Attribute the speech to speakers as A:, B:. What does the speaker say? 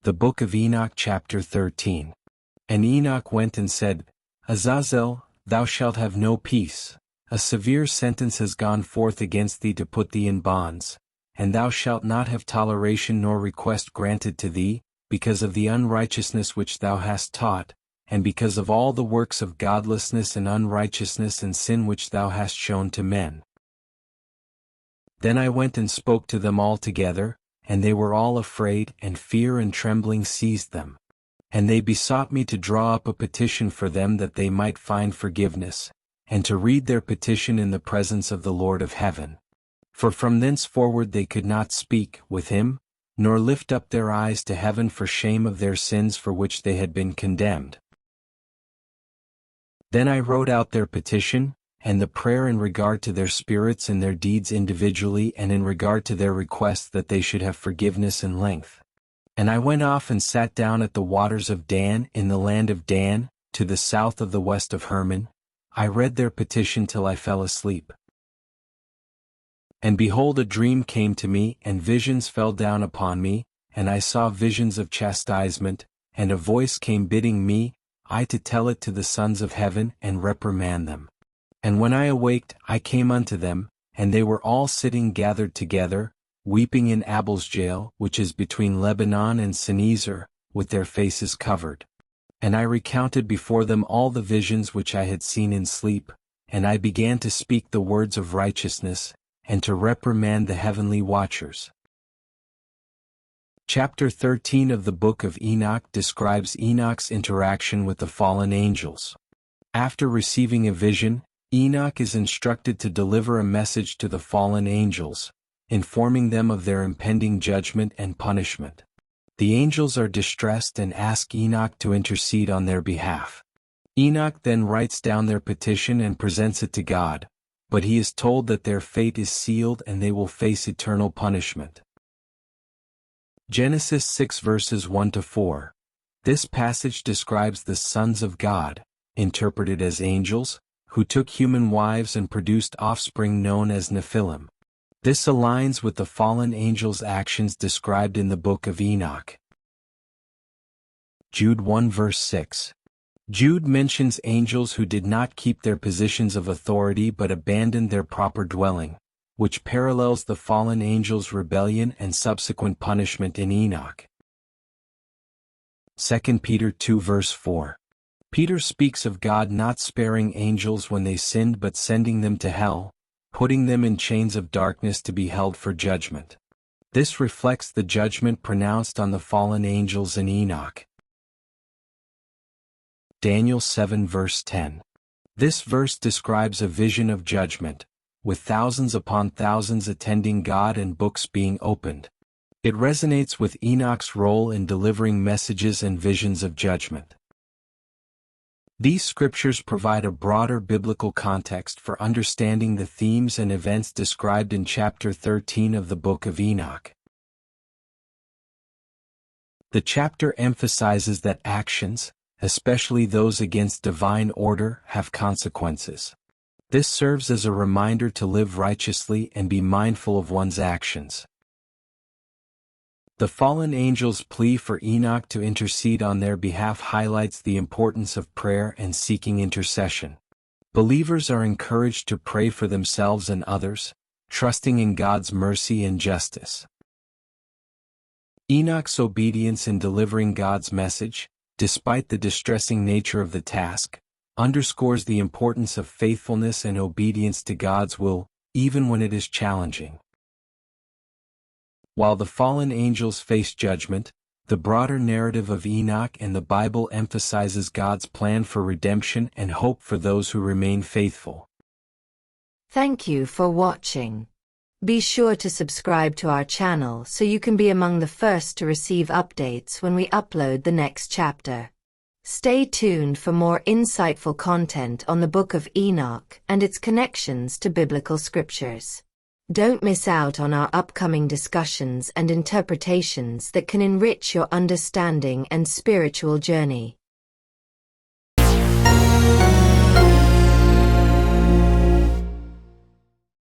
A: The Book of Enoch Chapter 13. And Enoch went and said, Azazel, thou shalt have no peace. A severe sentence has gone forth against thee to put thee in bonds, and thou shalt not have toleration nor request granted to thee, because of the unrighteousness which thou hast taught, and because of all the works of godlessness and unrighteousness and sin which thou hast shown to men. Then I went and spoke to them all together, and they were all afraid, and fear and trembling seized them. And they besought me to draw up a petition for them that they might find forgiveness, and to read their petition in the presence of the Lord of heaven. For from thenceforward they could not speak with him, nor lift up their eyes to heaven for shame of their sins for which they had been condemned. Then I wrote out their petition, and the prayer in regard to their spirits and their deeds individually, and in regard to their request that they should have forgiveness and length. And I went off and sat down at the waters of Dan in the land of Dan, to the south of the west of Hermon. I read their petition till I fell asleep. And behold, a dream came to me, and visions fell down upon me, and I saw visions of chastisement, and a voice came bidding me, I to tell it to the sons of heaven, and reprimand them. And when I awaked, I came unto them, and they were all sitting gathered together, weeping in Abel's jail, which is between Lebanon and Sinezer, with their faces covered. And I recounted before them all the visions which I had seen in sleep, and I began to speak the words of righteousness, and to reprimand the heavenly watchers. Chapter 13 of the Book of Enoch describes Enoch's interaction with the fallen angels. After receiving a vision, Enoch is instructed to deliver a message to the fallen angels, informing them of their impending judgment and punishment. The angels are distressed and ask Enoch to intercede on their behalf. Enoch then writes down their petition and presents it to God, but he is told that their fate is sealed and they will face eternal punishment. Genesis 6 verses 1-4. This passage describes the sons of God, interpreted as angels, who took human wives and produced offspring known as Nephilim. This aligns with the fallen angels' actions described in the Book of Enoch. Jude 1 verse 6. Jude mentions angels who did not keep their positions of authority but abandoned their proper dwelling, which parallels the fallen angels' rebellion and subsequent punishment in Enoch. 2 Peter 2 verse 4. Peter speaks of God not sparing angels when they sinned but sending them to hell, putting them in chains of darkness to be held for judgment. This reflects the judgment pronounced on the fallen angels in Enoch. Daniel 7 verse 10. This verse describes a vision of judgment, with thousands upon thousands attending God and books being opened. It resonates with Enoch's role in delivering messages and visions of judgment. These scriptures provide a broader biblical context for understanding the themes and events described in chapter 13 of the Book of Enoch. The chapter emphasizes that actions, especially those against divine order, have consequences. This serves as a reminder to live righteously and be mindful of one's actions. The fallen angels' plea for Enoch to intercede on their behalf highlights the importance of prayer and seeking intercession. Believers are encouraged to pray for themselves and others, trusting in God's mercy and justice. Enoch's obedience in delivering God's message, despite the distressing nature of the task, underscores the importance of faithfulness and obedience to God's will, even when it is challenging. While the fallen angels face judgment, the broader narrative of Enoch and the Bible emphasizes God's plan for redemption and hope for those who remain faithful.
B: Thank you for watching. Be sure to subscribe to our channel so you can be among the first to receive updates when we upload the next chapter. Stay tuned for more insightful content on the Book of Enoch and its connections to biblical scriptures. Don't miss out on our upcoming discussions and interpretations that can enrich your understanding and spiritual journey.